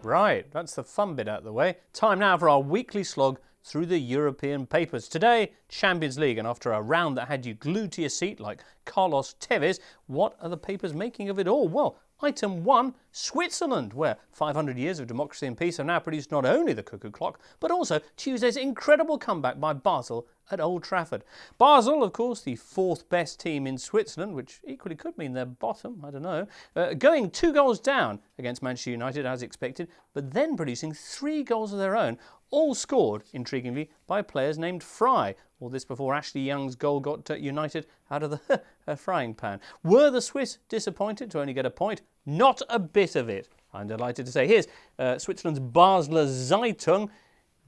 Right, that's the fun bit out of the way. Time now for our weekly slog through the European papers. Today, Champions League, and after a round that had you glued to your seat like Carlos Tevez, what are the papers making of it all? Well, item 1, Switzerland, where 500 years of democracy and peace have now produced not only the cuckoo clock, but also Tuesday's incredible comeback by Basel at Old Trafford. Basel, of course, the 4th best team in Switzerland, which equally could mean they're bottom, I don't know, going 2 goals down against Manchester United as expected, but then producing 3 goals of their own, all scored, intriguingly, by players named Fry. All this before Ashley Young's goal got United out of the frying pan. Were the Swiss disappointed to only get a point? Not a bit of it, I'm delighted to say. Here's Switzerland's Basler Zeitung,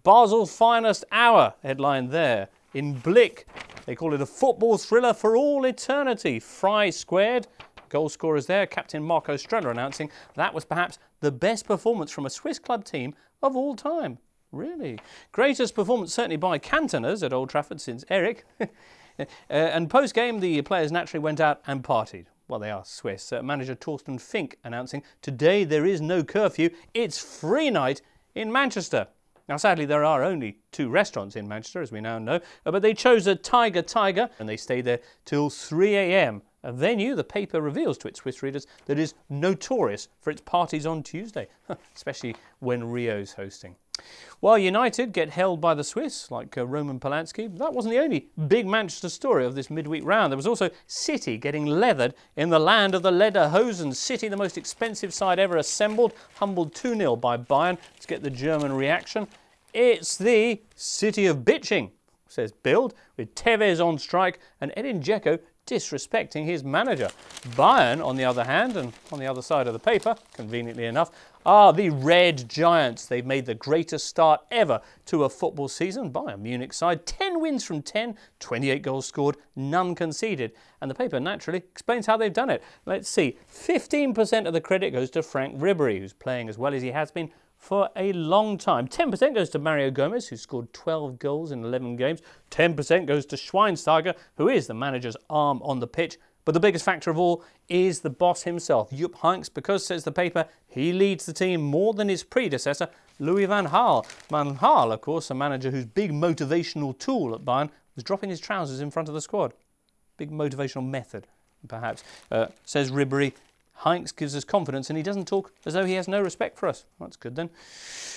Basel's finest hour, headline there. In Blick, they call it a football thriller for all eternity. Fry squared. Goal scorers there, Captain Marco Streller announcing that was perhaps the best performance from a Swiss club team of all time. Really? Greatest performance certainly by Cantoners at Old Trafford since Eric. And post-game, the players naturally went out and partied. Well, they are Swiss. Manager Torsten Fink announcing, today there is no curfew, it's free night in Manchester. Now, sadly, there are only 2 restaurants in Manchester, as we now know, but they chose a Tiger, and they stayed there till 3 a.m. A venue, the paper reveals to its Swiss readers, that is notorious for its parties on Tuesday, especially when Rio's hosting. While United get held by the Swiss, like Roman Polanski, that wasn't the only big Manchester story of this midweek round. There was also City getting leathered in the land of the Lederhosen. City, the most expensive side ever assembled, humbled 2-0 by Bayern. Let's get the German reaction. It's the City of Bitching, says Bild, with Tevez on strike and Edin Dzeko disrespecting his manager. Bayern, on the other hand, and on the other side of the paper, conveniently enough, are the Red Giants. They've made the greatest start ever to a football season. Bayern Munich side, 10 wins from 10, 28 goals scored, none conceded. And the paper naturally explains how they've done it. Let's see, 15% of the credit goes to Frank Ribery, who's playing as well as he has been for a long time. 10% goes to Mario Gomez, who scored 12 goals in 11 games. 10% goes to Schweinsteiger, who is the manager's arm on the pitch. But the biggest factor of all is the boss himself, Jupp Heynckes, because, says the paper, he leads the team more than his predecessor, Louis van Gaal. Van Gaal, of course, a manager whose big motivational tool at Bayern was dropping his trousers in front of the squad. Big motivational method, perhaps. Says Ribery, Heynckes gives us confidence and he doesn't talk as though he has no respect for us. That's good then.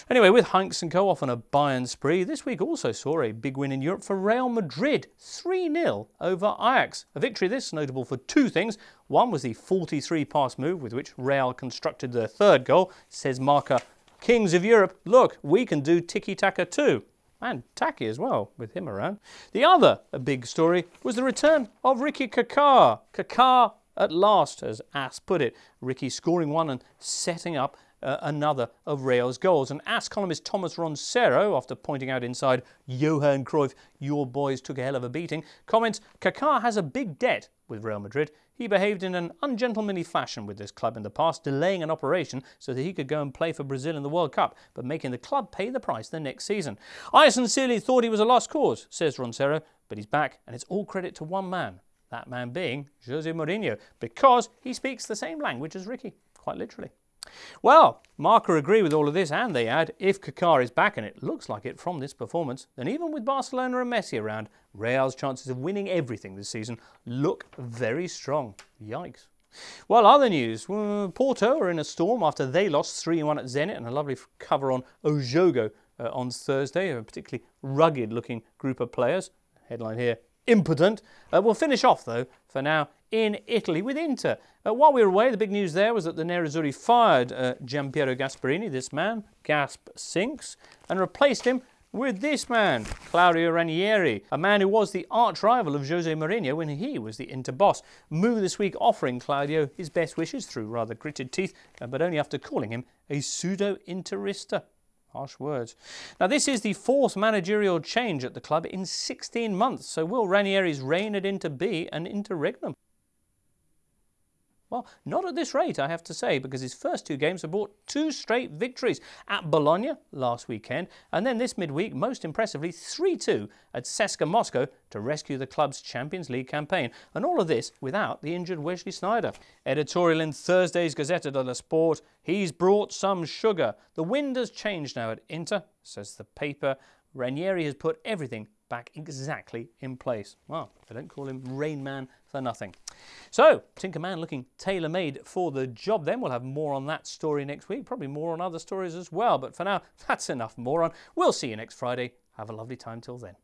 Anyway, with Heynckes and co off on a Bayern spree, this week also saw a big win in Europe for Real Madrid, 3-0 over Ajax. A victory this notable for 2 things. One was the 43-pass move with which Real constructed their 3rd goal. Says marker, Kings of Europe, look, we can do tiki-taka too. And tacky as well, with him around. The other big story was the return of Ricky Kaká. Kaká at last, as As put it, Ricky scoring one and setting up another of Real's goals. And As columnist Thomas Roncero, after pointing out inside Johan Cruyff, your boys took a hell of a beating, comments, Kaká has a big debt with Real Madrid. He behaved in an ungentlemanly fashion with this club in the past, delaying an operation so that he could go and play for Brazil in the World Cup, but making the club pay the price the next season. I sincerely thought he was a lost cause, says Roncero, but he's back, and it's all credit to one man. That man being Jose Mourinho, because he speaks the same language as Ricky, quite literally. Well, Marca agree with all of this, and they add, if Kaká is back, and it looks like it from this performance, then even with Barcelona and Messi around, Real's chances of winning everything this season look very strong. Yikes. Well, other news. Porto are in a storm after they lost 3-1 at Zenit, and a lovely cover on Ojogo on Thursday, a particularly rugged-looking group of players. Headline here, impotent. We'll finish off, though, for now, in Italy with Inter. While we were away, the big news there was that the Nerazzurri fired Gianpiero Gasperini, this man, Gasp sinks, and replaced him with this man, Claudio Ranieri, a man who was the arch-rival of Jose Mourinho when he was the Inter boss. Move this week offering Claudio his best wishes through rather gritted teeth, but only after calling him a pseudo-Interista. Harsh words. Now, this is the 4th managerial change at the club in 16 months, so will Ranieri's reign at Inter be an interregnum? Well, not at this rate, I have to say, because his first 2 games have brought 2 straight victories at Bologna last weekend, and then this midweek, most impressively, 3-2 at CSKA Moscow to rescue the club's Champions League campaign. And all of this without the injured Wesley Sneijder. Editorial in Thursday's Gazzetta dello Sport, he's brought some sugar. The wind has changed now at Inter, says the paper. Ranieri has put everything back exactly in place. Well, they don't call him Rain Man for nothing. So, Tinkerman looking tailor-made for the job then. We'll have more on that story next week, probably more on other stories as well. But for now, that's enough moron. We'll see you next Friday. Have a lovely time till then.